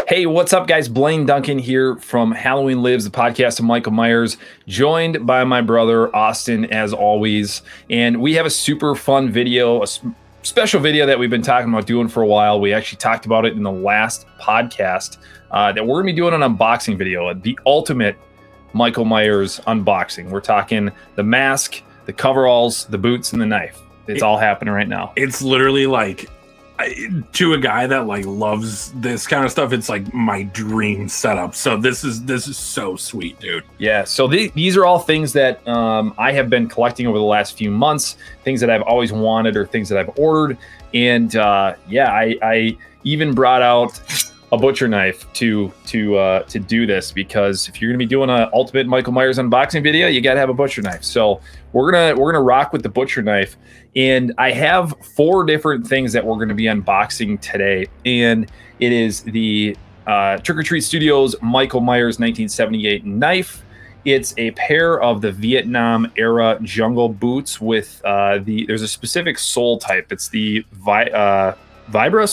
Hey, what's up, guys? Blaine Duncan here from Halloween Lives, the podcast of Michael Myers, joined by my brother, Austin, as always. And we have a super fun video, a special video that we've been talking about doing for a while. We actually talked about it in the last podcast that we're going to be doing an unboxing video, the ultimate Michael Myers unboxing. We're talking the mask, the coveralls, the boots, and the knife. It's all happening right now. It's literally like, to a guy that like loves this kind of stuff, it's like my dream setup. So this is so sweet, dude. Yeah. So these are all things that I have been collecting over the last few months, things that I've always wanted or things that I've ordered. And I even brought out a butcher knife to do this, because if you're gonna be doing an ultimate Michael Myers unboxing video, you gotta have a butcher knife. So we're gonna rock with the butcher knife, and I have 4 different things that we're gonna be unboxing today, and it is the Trick or Treat Studios Michael Myers 1978 knife. It's a pair of the Vietnam era jungle boots with there's a specific sole type. It's the Vibram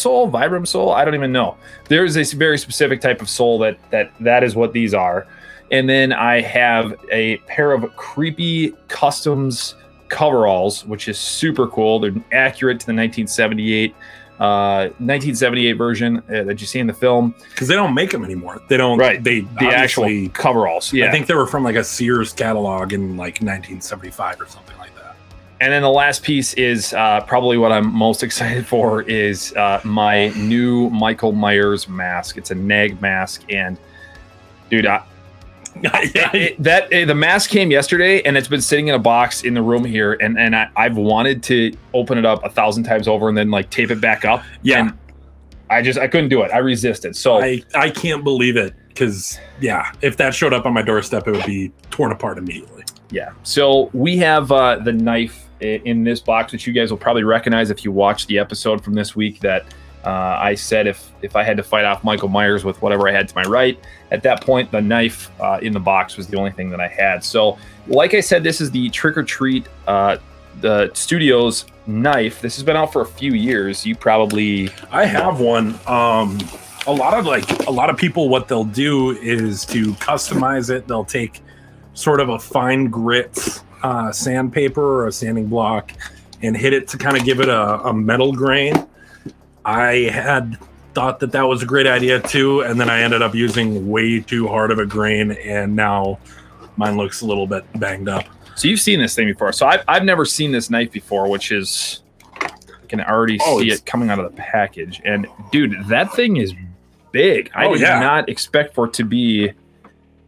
sole. I don't even know. There's a very specific type of sole that is what these are. And then I have a pair of creepy customs coveralls, which is super cool. They're accurate to the 1978 version that you see in the film, because they don't make them anymore. They don't. Right. The actual coveralls. Yeah. I think they were from like a Sears catalog in like 1975 or something like that. And then the last piece is probably what I'm most excited for is my new Michael Myers mask. It's a NAG mask, and dude, the mask came yesterday, and it's been sitting in a box in the room here, and I've wanted to open it up 1,000 times over and then like tape it back up. Yeah, and I couldn't do it. I resisted. So I can't believe it, because if that showed up on my doorstep, it would be torn apart immediately. Yeah. So we have the knife in this box, which you guys will probably recognize if you watched the episode from this week, that I said if I had to fight off Michael Myers with whatever I had to my right, at that point, the knife in the box was the only thing that I had. So like I said, this is the Trick or Treat the Studios knife. This has been out for a few years. You probably... I have one. A lot of people, what they'll do is to customize it. They'll take sort of a fine grit sandpaper or a sanding block and hit it to kind of give it a metal grain. I had thought that was a great idea too, and then I ended up using way too hard of a grain, and now mine looks a little bit banged up. So you've seen this thing before. So I've never seen this knife before, which is, I can already see it coming out of the package. And dude, that thing is big. I did not expect for it to be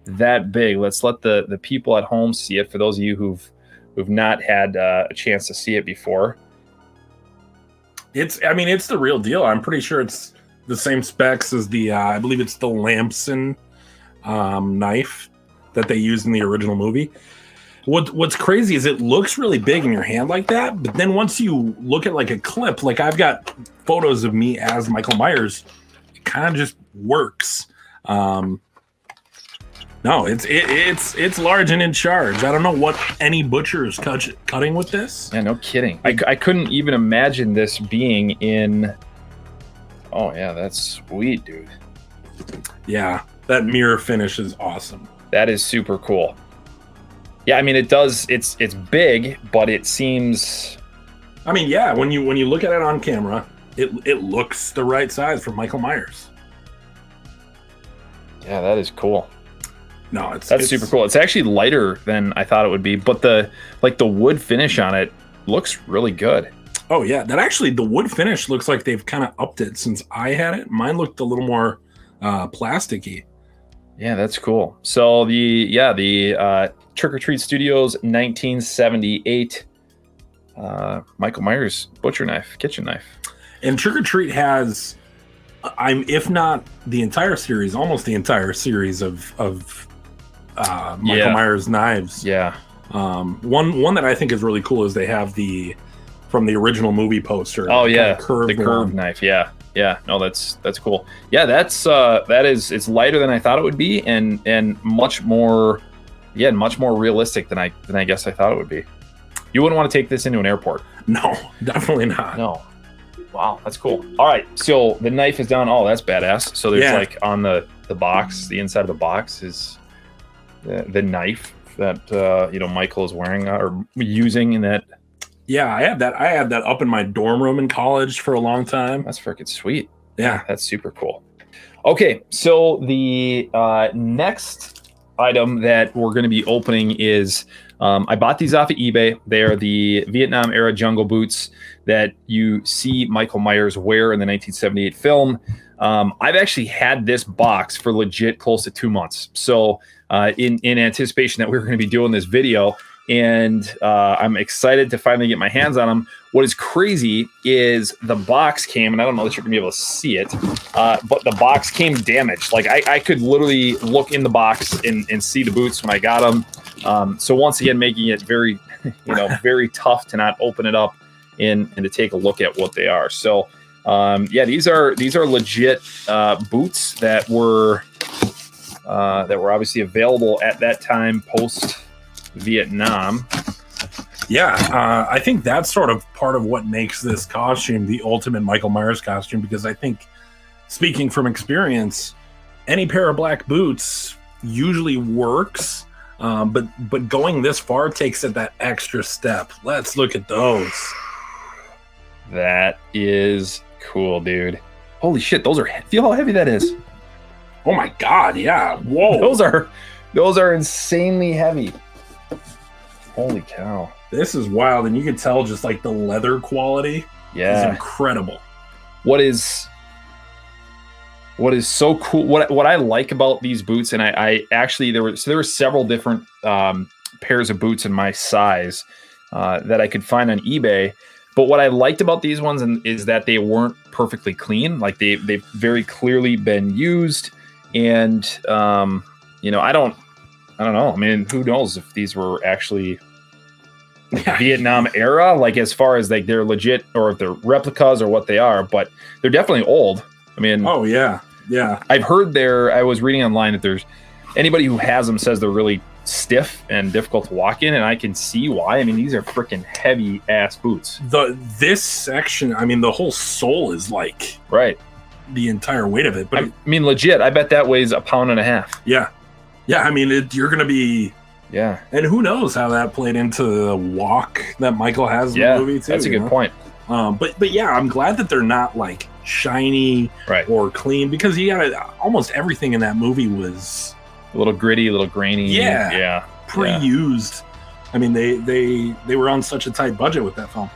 that big. Let's let the people at home see it, for those of you who've not had a chance to see it before. It's the real deal. I'm pretty sure it's the same specs as the I believe it's the Lamson knife that they used in the original movie. What's crazy is it looks really big in your hand like that, but then once you look at like a clip, like I've got photos of me as Michael Myers, it kind of just works. No, it's large and in charge. I don't know what any butcher is cutting with this. Yeah, no kidding. I couldn't even imagine this being in... Oh, yeah, that's sweet, dude. Yeah, that mirror finish is awesome. That is super cool. Yeah, I mean, it does... It's big, but it seems... I mean, yeah, when you look at it on camera, it looks the right size for Michael Myers. Yeah, that is cool. No, that's super cool. It's actually lighter than I thought it would be, but the wood finish on it looks really good. Oh yeah, the wood finish looks like they've kind of upped it since I had it. Mine looked a little more plasticky. Yeah, that's cool. So the Trick or Treat Studios 1978 Michael Myers butcher knife, kitchen knife. And Trick or Treat has, if not the entire series, almost the entire series of Michael Myers knives. Yeah. One that I think is really cool is they have from the original movie poster. Oh yeah, the curved knife. Yeah. No, that's cool. Yeah, it's lighter than I thought it would be, and much more realistic than I guess I thought it would be. You wouldn't want to take this into an airport. No, definitely not. No. Wow, that's cool. All right, so the knife is down. Oh, that's badass. So there's like on the box, the inside of the box is the knife that Michael is wearing or using in that. Yeah, I had that up in my dorm room in college for a long time. That's freaking sweet. Yeah, that's super cool. Okay, so the next item that we're going to be opening is I bought these off of eBay. They are the Vietnam era jungle boots that you see Michael Myers wear in the 1978 film. I've actually had this box for legit close to 2 months. So in anticipation that we were going to be doing this video, and I'm excited to finally get my hands on them. What is crazy is the box came, and I don't know that you're going to be able to see it, but the box came damaged. Like I could literally look in the box and see the boots when I got them. So once again, making it very, very tough to not open it up and to take a look at what they are. So these are legit boots that were obviously available at that time post Vietnam. Yeah, I think that's sort of part of what makes this costume the ultimate Michael Myers costume, because I think, speaking from experience, any pair of black boots usually works, but going this far takes it that extra step. Let's look at those. That is cool, dude. Holy shit, those are, feel how heavy that is. Oh my god, yeah. Whoa. Those are insanely heavy. Holy cow. This is wild, and you can tell just like the leather quality is incredible. What is so cool, what I like about these boots, and I actually there were several different pairs of boots in my size that I could find on eBay. But what I liked about these ones is that they weren't perfectly clean. Like they've very clearly been used, and I don't know. I mean, who knows if these were actually Vietnam era, like as far as like they're legit or if they're replicas or what they are, but they're definitely old. I mean, oh yeah. I've heard I was reading online that there's anybody who has them says they're really stiff and difficult to walk in, and I can see why. I mean, these are freaking heavy ass boots. This section, I mean, the whole sole is like the entire weight of it. But I mean, legit, I bet that weighs 1.5 pounds. Yeah. I mean, you're gonna be. Yeah. And who knows how that played into the walk that Michael has in the movie too. That's a good point. But yeah, I'm glad that they're not like shiny or clean, because you got almost everything in that movie was a little gritty, a little grainy. Yeah. Pre-used. I mean, they were on such a tight budget with that film.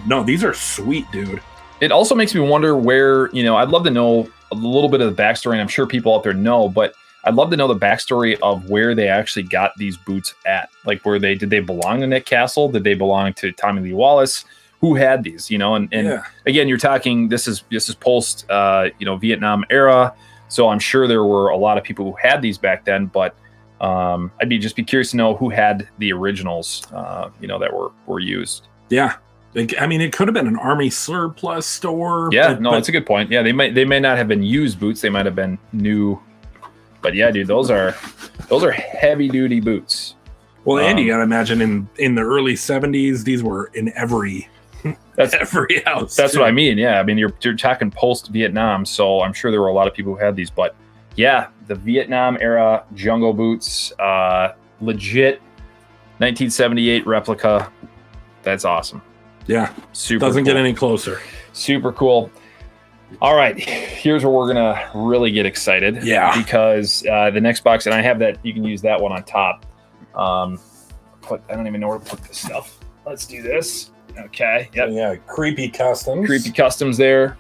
No, these are sweet, dude. It also makes me wonder where, I'd love to know a little bit of the backstory, and I'm sure people out there know, but I'd love to know the backstory of where they actually got these boots at. Like, did they belong to Nick Castle? Did they belong to Tommy Lee Wallace? Who had these? And again, you're talking. This is post Vietnam era, so I'm sure there were a lot of people who had these back then. But I'd be curious to know who had the originals. That were used. Yeah. I mean, it could have been an army surplus store. Yeah, that's a good point. Yeah, they may not have been used boots. They might have been new. But yeah, dude, those are heavy duty boots. Well, and you gotta imagine in the early 70s, these were in every house. That's what I mean. Yeah, I mean you're talking post Vietnam, so I'm sure there were a lot of people who had these. But yeah, the Vietnam era jungle boots, legit 1978 replica. That's awesome. Yeah, super. Doesn't cool. Get any closer. Super cool. All right, here's where we're gonna really get excited. Yeah, because the next box, and I have that. You can use that one on top. I don't even know where to put this stuff. Let's do this. Okay. Yep. Yeah. Creepy Customs there.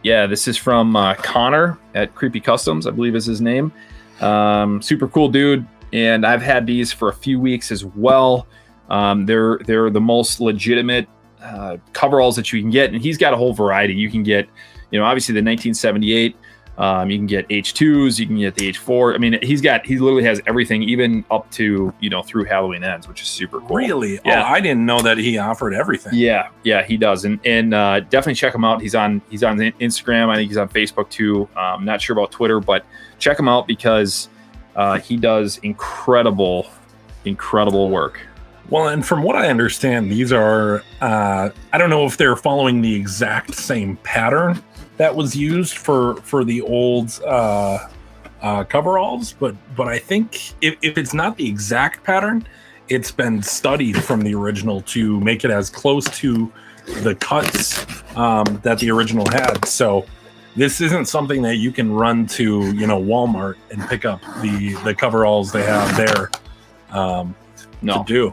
This is from Connor at Creepy Customs, I believe is his name. Super cool dude, and I've had these for a few weeks as well. They're the most legitimate coveralls that you can get, and he's got a whole variety. You can get, obviously the 1978. You can get H2s, you can get the H4. I mean, he literally has everything, even up to through Halloween Ends, which is super cool. Really? Yeah. Oh, I didn't know that he offered everything. Yeah, he does, and definitely check him out. He's on Instagram. I think he's on Facebook too. I'm not sure about Twitter, but check him out because he does incredible work. Well, and from what I understand, these are, I don't know if they're following the exact same pattern that was used for the old coveralls, but I think if it's not the exact pattern, it's been studied from the original to make it as close to the cuts that the original had. So this isn't something that you can run to, Walmart and pick up the coveralls they have there to do.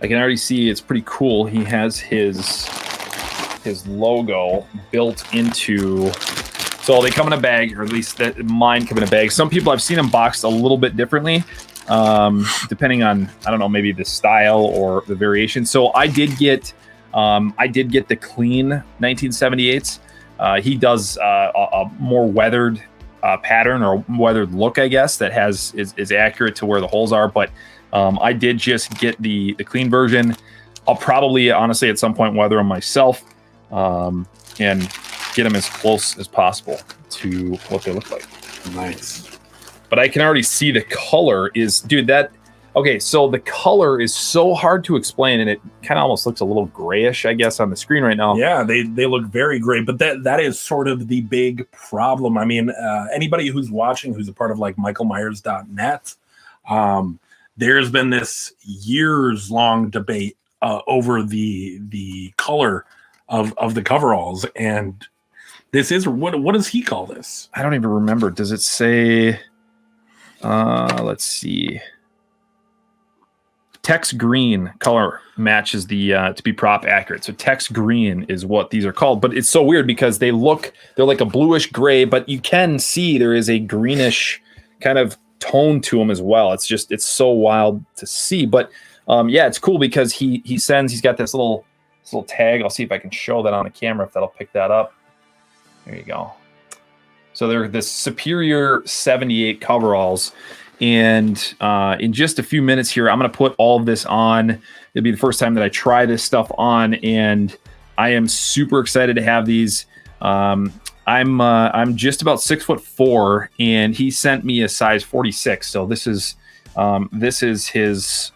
I can already see it's pretty cool. He has his logo built into. So they come in a bag, or at least mine come in a bag. Some people, I've seen them boxed a little bit differently, depending on, I don't know, maybe the style or the variation. So I did get the clean 1978s. He does a more weathered pattern or weathered look, I guess, that is accurate to where the holes are. But I did just get the clean version. I'll probably, honestly, at some point weather them myself and get them as close as possible to what they look like. Nice. But I can already see the color is, dude, okay, so the color is so hard to explain, and it kind of almost looks a little grayish, I guess, on the screen right now. Yeah, they look very gray, but that is sort of the big problem. I mean, anybody who's watching who's a part of like michaelmyers.net, there's been this years-long debate over the color of the coveralls, and this is what does he call this? I don't even remember. Does it say? Let's see. Tex green color matches the to be prop accurate. So Tex green is what these are called, but it's so weird because they're like a bluish gray, but you can see there is a greenish kind of tone to them as well. It's so wild to see, but yeah, it's cool because he's got this little tag. I'll see if I can show that on the camera if that'll pick that up. There you go. So they're the Superior 78 coveralls. And in just a few minutes here, I'm going to put all of this on. It'll be the first time that I try this stuff on, and I am super excited to have these. I'm just about 6'4", and he sent me a size 46. So this is his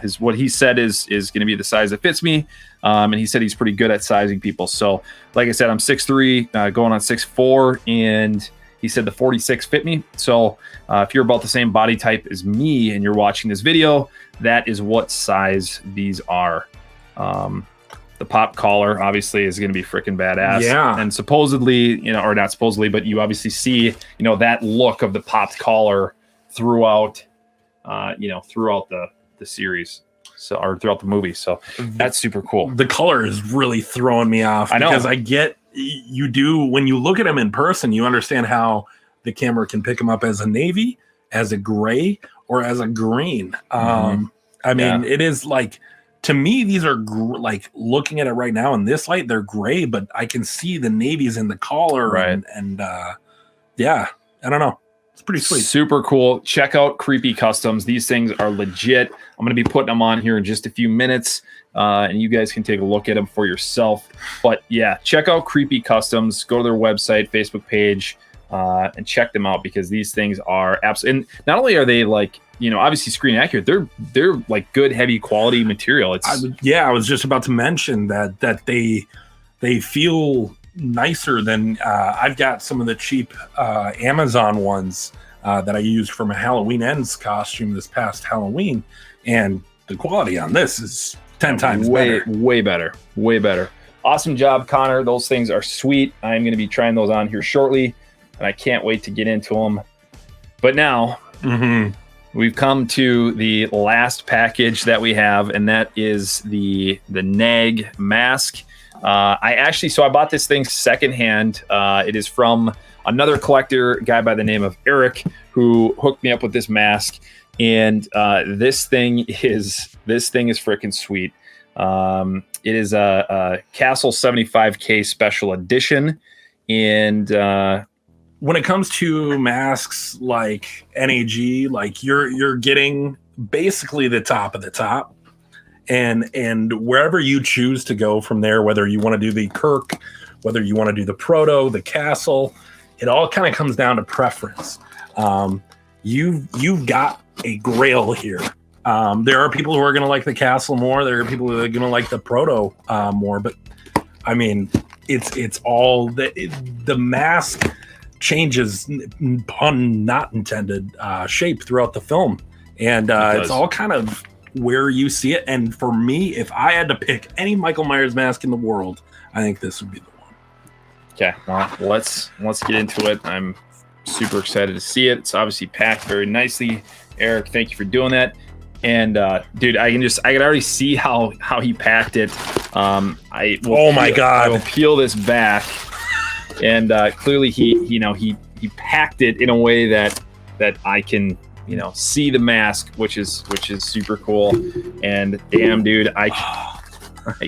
his what he said is going to be the size that fits me. And he said he's pretty good at sizing people. So like I said, I'm 6'3", going on 6'4", and he said the 46 fit me. So if you're about the same body type as me and you're watching this video, that is what size these are. The pop collar obviously is going to be freaking badass. Yeah. And supposedly, or not supposedly, but you obviously see, that look of the popped collar throughout the series. So, or throughout the movie. So that's super cool. The color is really throwing me off because I get you do when you look at them in person, you understand how the camera can pick them up as a navy, as a gray, or as a green. I mean, it is like, to me, these are like looking at it right now in this light, they're gray, but I can see the navies in the collar. Right. And yeah, I don't know. It's pretty sweet. Super cool. Check out Creepy Customs. These things are legit. I'm going to be putting them on here in just a few minutes, and you guys can take a look at them for yourself. But yeah, check out Creepy Customs. Go to their website, Facebook page, and check them out because these things are absolutely. And not only are they like, obviously screen accurate, they're like good, heavy quality material. I was just about to mention that they feel nicer than I've got some of the cheap Amazon ones that I used for my Halloween Ends costume this past Halloween, and the quality on this is 10 times way better. Awesome job, Connor. Those things are sweet. I'm going to be trying those on here shortly, and I can't wait to get into them. But now we've come to the last package that we have, and that is the NAG mask. I bought this thing secondhand. It is from another collector, guy by the name of Eric, who hooked me up with this mask. And this thing is freaking sweet. It is a Castle 75k special edition. And when it comes to masks like NAG, like you're getting basically the top of the top. And wherever you choose to go from there, whether you want to do the Kirk, whether you want to do the Proto, the Castle, it all kind of comes down to preference. You've got a grail here. There are people who are going to like the Castle more. There are people who are going to like the Proto more. But I mean, it's all the mask changes, pun not intended, shape throughout the film, and it's all kind of where you see it. And for me, if I had to pick any Michael Myers mask in the world, I think this would be the one. Okay, well, let's get into it. I'm super excited to see it. It's obviously packed very nicely. Eric, thank you for doing that. And dude, I can already see how he packed it. Oh my God! I will peel this back, and clearly he packed it in a way that I can see the mask, which is super cool. And damn, dude, I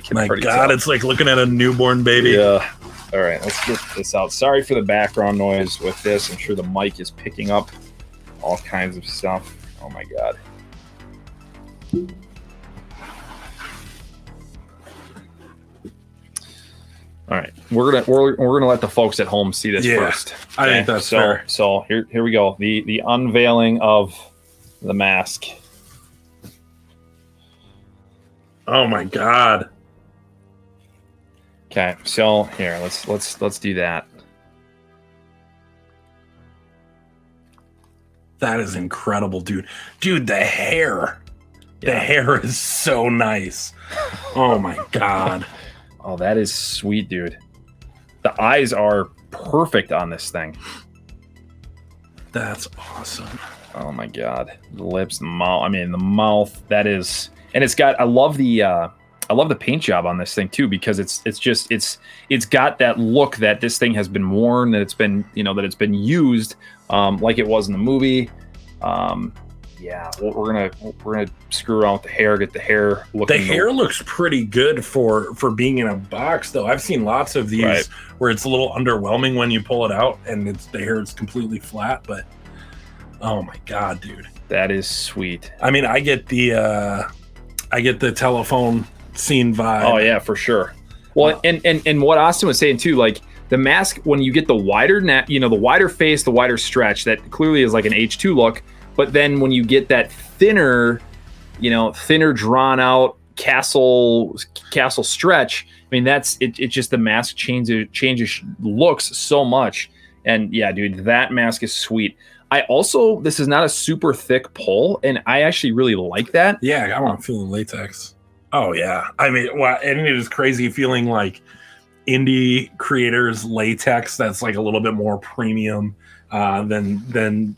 can. My God, tell. It's like looking at a newborn baby. Yeah. All right, let's get this out. Sorry for the background noise with this. I'm sure the mic is picking up all kinds of stuff. Oh my God. All right, we're gonna let the folks at home see this first. I think that's fair. So here we go. The unveiling of the mask. Oh my God. Okay, so here let's do that. That is incredible, dude. Dude, the hair. Yeah. The hair is so nice. Oh my God. Oh, that is sweet, dude. The eyes are perfect on this thing. That's awesome. Oh my God. The lips, the mouth. I mean, the mouth. That is, and it's got. I love the paint job on this thing too, because it's got that look that this thing has been worn, that it's been used, like it was in the movie. Yeah, we're gonna screw around with the hair, get the hair looking. The hair looks pretty good for being in a box, though. I've seen lots of these where it's a little underwhelming when you pull it out and the hair is completely flat. But oh my God, dude, that is sweet. I mean, I get the telephone scene vibe. Oh yeah, for sure. Well, and what Austin was saying too, like the mask, when you get the wider the wider face, the wider stretch, that clearly is like an H2 look. But then when you get that thinner drawn out castle stretch, I mean, that's it. It just, the mask changes looks so much. And yeah, dude, that mask is sweet. This is not a super thick pull, and I actually really like that. Yeah, I want to feel the latex. Oh yeah, I mean, and it is crazy feeling like indie creators latex that's like a little bit more premium than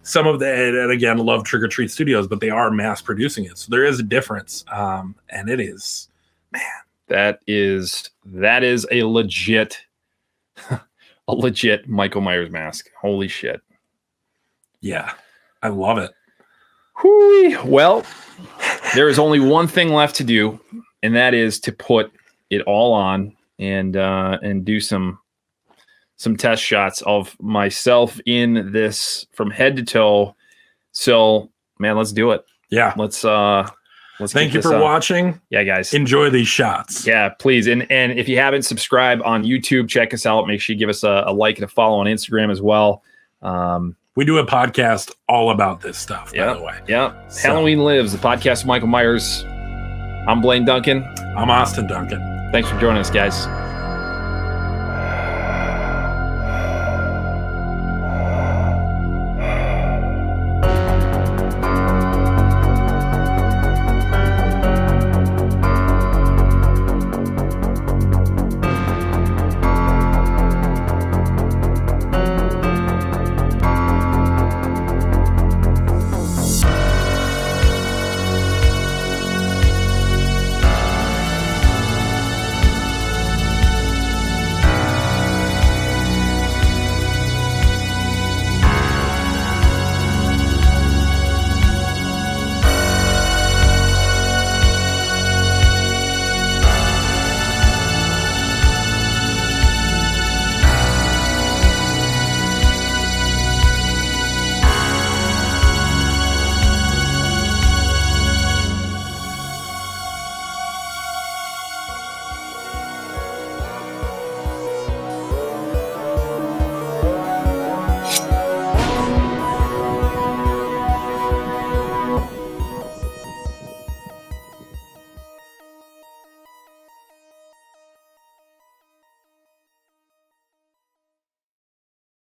some of the, and again, love Trick or Treat Studios, but they are mass producing it, so there is a difference. And it is, man, that is a legit Michael Myers mask. Holy shit! Yeah, I love it. Whoo-wee. Well, there is only one thing left to do, and that is to put it all on and do some test shots of myself in this from head to toe. So, man, let's do it. Yeah. Let's thank you for watching. Yeah, guys. Enjoy these shots. Yeah, please. And if you haven't subscribed on YouTube, check us out. Make sure you give us a like and a follow on Instagram as well. We do a podcast all about this stuff, by the way. Yeah. So. Halloween Lives, the podcast of Michael Myers. I'm Blaine Duncan. I'm Austin Duncan. Thanks for joining us, guys.